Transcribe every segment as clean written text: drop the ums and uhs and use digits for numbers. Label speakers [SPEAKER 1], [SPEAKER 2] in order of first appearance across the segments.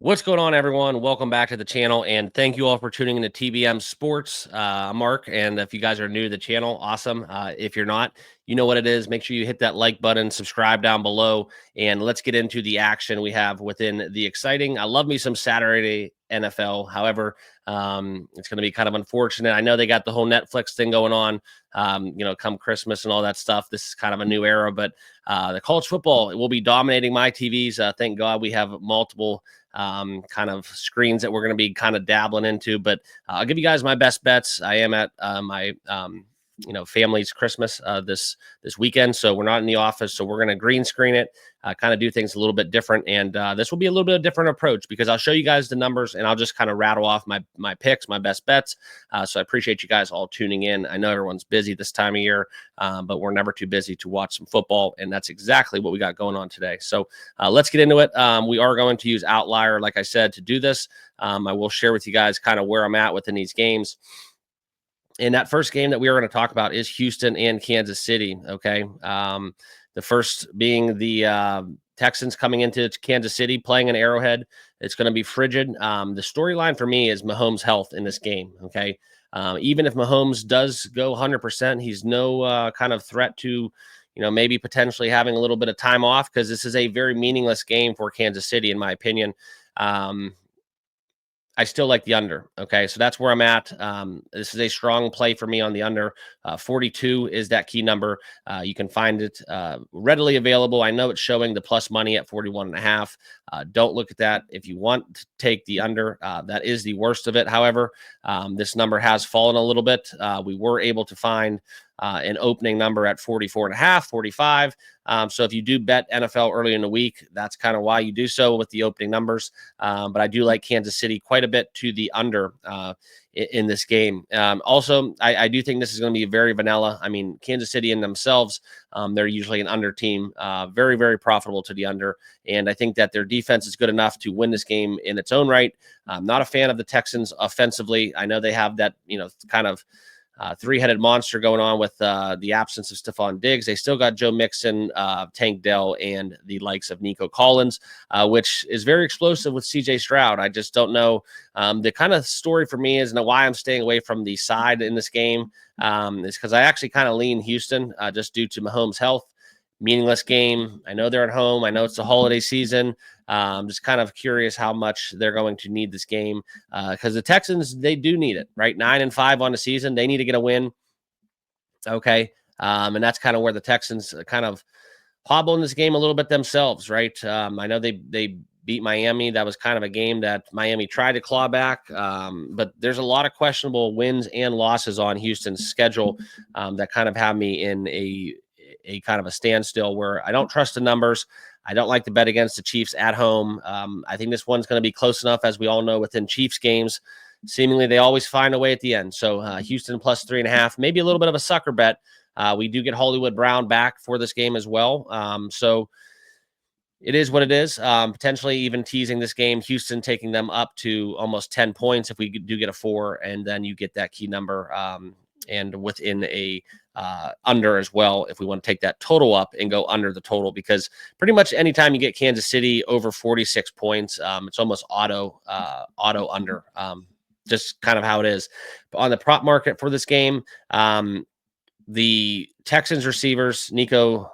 [SPEAKER 1] What's going on, everyone? Welcome back to the channel, and thank you all for tuning into TBM Sports. I'm Mark, and if you guys are new to the channel, awesome. If you're not, you know what it is. Make sure you hit that like button, subscribe down below, and let's get into the action we have within the exciting. I love me some Saturday NFL. However, it's going to be kind of unfortunate. I know they got the whole Netflix thing going on, come Christmas and all that stuff. This is kind of a new era, but the college football will be dominating my TVs. Thank God we have multiple kind of screens that we're going to be kind of dabbling into. But I'll give you guys my best bets. I am at my family's Christmas this weekend, so we're not in the office, so we're going to green screen it, kind of do things a little bit different, and this will be a little bit of a different approach because I'll show you guys the numbers and I'll just kind of rattle off my picks, my best bets. So I appreciate you guys all tuning in. I know everyone's busy this time of year, but we're never too busy to watch some football, and that's exactly what we got going on today. So let's get into it. We are going to use Outlier, like I said, to do this. I will share with you guys kind of where I'm at within these games. And that first game that we are going to talk about is Houston and Kansas City. Okay. The first being the Texans coming into Kansas City, playing an Arrowhead. It's going to be frigid. The storyline for me is Mahomes' health in this game. Okay. Even if Mahomes does go 100%, he's no kind of threat to, maybe potentially having a little bit of time off because this is a very meaningless game for Kansas City, in my opinion. I still like the under. Okay. So that's where I'm at. This is a strong play for me on the under. 42 is that key number. You can find it readily available. I know it's showing the plus money at 41.5. Don't look at that. If you want to take the under, that is the worst of it. However, this number has fallen a little bit. We were able to find an opening number at 44.5, 45. So if you do bet NFL early in the week, that's kind of why you do so with the opening numbers. But I do like Kansas City quite a bit to the under in this game. Also, I do think this is going to be very vanilla. I mean, Kansas City in themselves, they're usually an under team, very, very profitable to the under. And I think that their defense is good enough to win this game in its own right. I'm not a fan of the Texans offensively. I know they have that, kind of three-headed monster going on with the absence of Stephon Diggs. They still got Joe Mixon, Tank Dell, and the likes of Nico Collins, which is very explosive with CJ Stroud. I just don't know. The kind of story for me is why I'm staying away from the side in this game is because I actually kind of lean Houston just due to Mahomes' health. Meaningless game. I know they're at home. I know it's the holiday season. Just kind of curious how much they're going to need this game because the Texans, they do need it, right? 9-5 on the season. They need to get a win. Okay. And that's kind of where the Texans kind of hobble in this game a little bit themselves, right? I know they beat Miami. That was kind of a game that Miami tried to claw back. But there's a lot of questionable wins and losses on Houston's schedule that kind of have me in a kind of a standstill where I don't trust the numbers. I don't like to bet against the Chiefs at home. I think this one's going to be close enough, as we all know, within Chiefs games. Seemingly, they always find a way at the end. So Houston plus 3.5, maybe a little bit of a sucker bet. We do get Hollywood Brown back for this game as well. So it is what it is. Potentially even teasing this game, Houston taking them up to almost 10 points if we do get a 4, and then you get that key number and within a under as well if we want to take that total up and go under the total, because pretty much anytime you get Kansas City over 46 points, it's almost auto under. Just kind of how it is. On the prop market for this game, the Texans receivers, Nico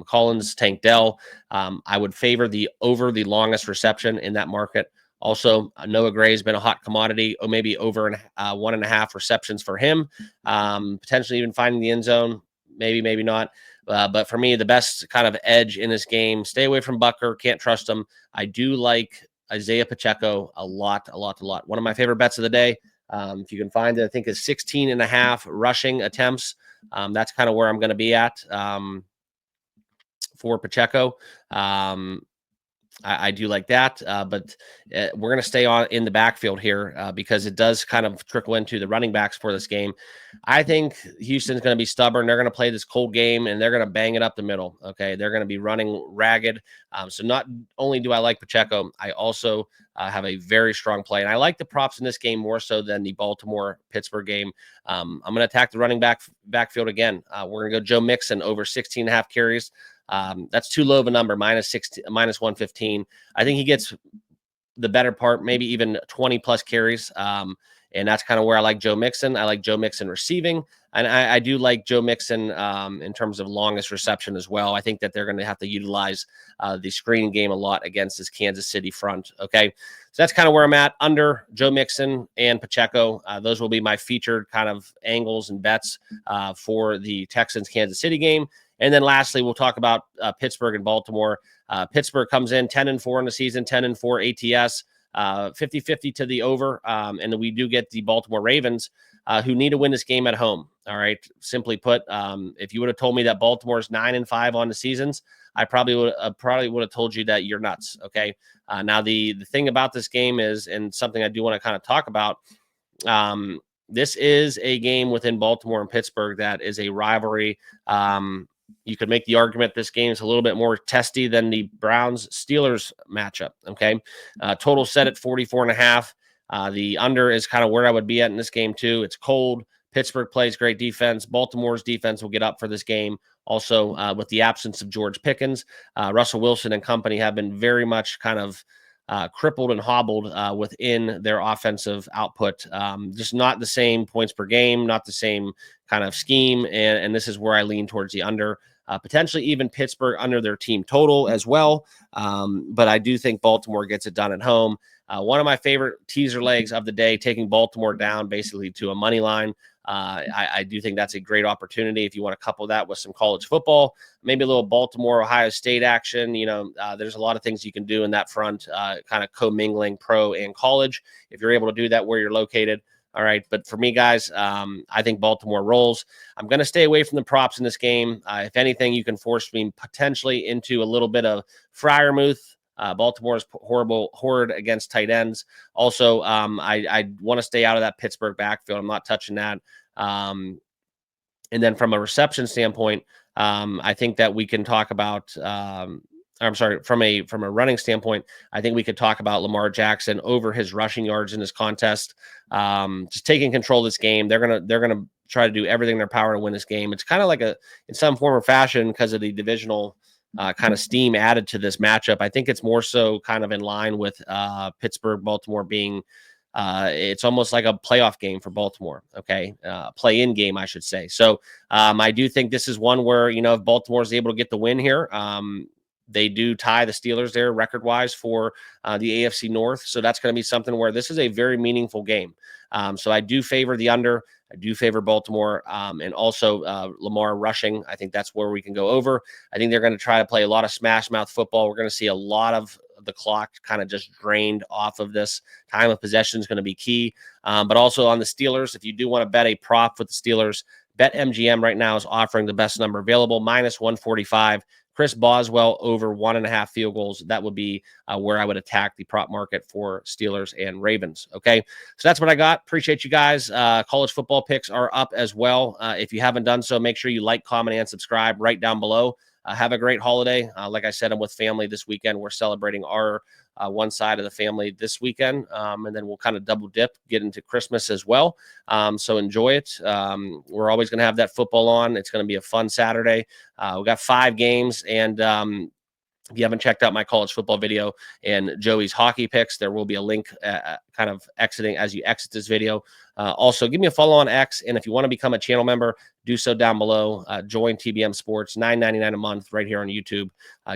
[SPEAKER 1] Collins, Tank Dell, I would favor the over the longest reception in that market. Also, Noah Gray has been a hot commodity, or maybe over 1.5 receptions for him. Potentially even finding the end zone, maybe not. But for me, the best kind of edge in this game, stay away from Bucker. Can't trust him. I do like Isaiah Pacheco a lot. One of my favorite bets of the day. If you can find it, I think is 16.5 rushing attempts. That's kind of where I'm going to be at for Pacheco. I do like that, but we're going to stay on in the backfield here because it does kind of trickle into the running backs for this game. I think Houston's going to be stubborn. They're going to play this cold game, and they're going to bang it up the middle. Okay, they're going to be running ragged. So not only do I like Pacheco, I also have a very strong play, and I like the props in this game more so than the Baltimore-Pittsburgh game. I'm going to attack the running backfield again. We're going to go Joe Mixon over 16.5 carries. That's too low of a number, minus 115. I think he gets the better part, maybe even 20 plus carries. And that's kind of where I like Joe Mixon. I like Joe Mixon receiving. And I do like Joe Mixon in terms of longest reception as well. I think that they're going to have to utilize the screen game a lot against this Kansas City front. Okay. So that's kind of where I'm at, under Joe Mixon and Pacheco. Those will be my featured kind of angles and bets for the Texans Kansas City game. And then lastly, we'll talk about Pittsburgh and Baltimore. Pittsburgh comes in 10-4 in the season, 10-4 ATS. 50-50 to the over. And we do get the Baltimore Ravens who need to win this game at home. All right. Simply put, if you would have told me that Baltimore is 9-5 on the seasons, I probably would have told you that you're nuts. Okay. Now the thing about this game is, and something I do want to kind of talk about, this is a game within Baltimore and Pittsburgh that is a rivalry. You could make the argument this game is a little bit more testy than the Browns-Steelers matchup, okay? Total set at 44.5. The under is kind of where I would be at in this game, too. It's cold. Pittsburgh plays great defense. Baltimore's defense will get up for this game. Also, with the absence of George Pickens, Russell Wilson and company have been very much kind of crippled and hobbled within their offensive output. Just not the same points per game, not the same kind of scheme. And this is where I lean towards the under. Potentially even Pittsburgh under their team total as well. But I do think Baltimore gets it done at home. One of my favorite teaser legs of the day, taking Baltimore down basically to a money line. I do think that's a great opportunity if you want to couple that with some college football, maybe a little Baltimore, Ohio State action. There's a lot of things you can do in that front, kind of commingling pro and college, if you're able to do that where you're located. All right. But for me, guys, I think Baltimore rolls. I'm going to stay away from the props in this game. If anything, you can force me potentially into a little bit of Freiermuth. Baltimore's horrid against tight ends. Also, I want to stay out of that Pittsburgh backfield. I'm not touching that. And then from a reception standpoint, I think that we can talk about I'm sorry, from a running standpoint, I think we could talk about Lamar Jackson over his rushing yards in this contest. Just taking control of this game. They're gonna try to do everything in their power to win this game. It's kind of like in some form or fashion, because of the divisional kind of steam added to this matchup. I think it's more so kind of in line with Pittsburgh, Baltimore being it's almost like a playoff game for Baltimore. Okay. Play-in game, I should say. So I do think this is one where, if Baltimore is able to get the win here, they do tie the Steelers there record-wise for the AFC North. So that's going to be something where this is a very meaningful game. So I do favor the under. I do favor Baltimore, and also Lamar rushing. I think that's where we can go over. I think they're going to try to play a lot of smash mouth football. We're going to see a lot of the clock kind of just drained off of this. Time of possession is going to be key. But also on the Steelers, if you do want to bet a prop with the Steelers, BetMGM right now is offering the best number available, -145. Chris Boswell over 1.5 field goals. That would be where I would attack the prop market for Steelers and Ravens. Okay. So that's what I got. Appreciate you guys. College football picks are up as well. If you haven't done so, make sure you like, comment, and subscribe right down below. Have a great holiday. Like I said, I'm with family this weekend. We're celebrating our one side of the family this weekend, and then we'll kind of double dip, get into Christmas as well. So enjoy it. We're always going to have that football on. It's going to be a fun Saturday. We got 5 games, and if you haven't checked out my college football video and Joey's hockey picks, there will be a link kind of exiting as you exit this video. Also, give me a follow on X, and if you want to become a channel member, do so down below. Join TBM Sports, $9.99 a month right here on YouTube.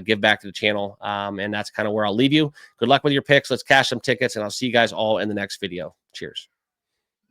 [SPEAKER 1] Give back to the channel, and that's kind of where I'll leave you. Good luck with your picks. Let's cash some tickets, and I'll see you guys all in the next video. Cheers.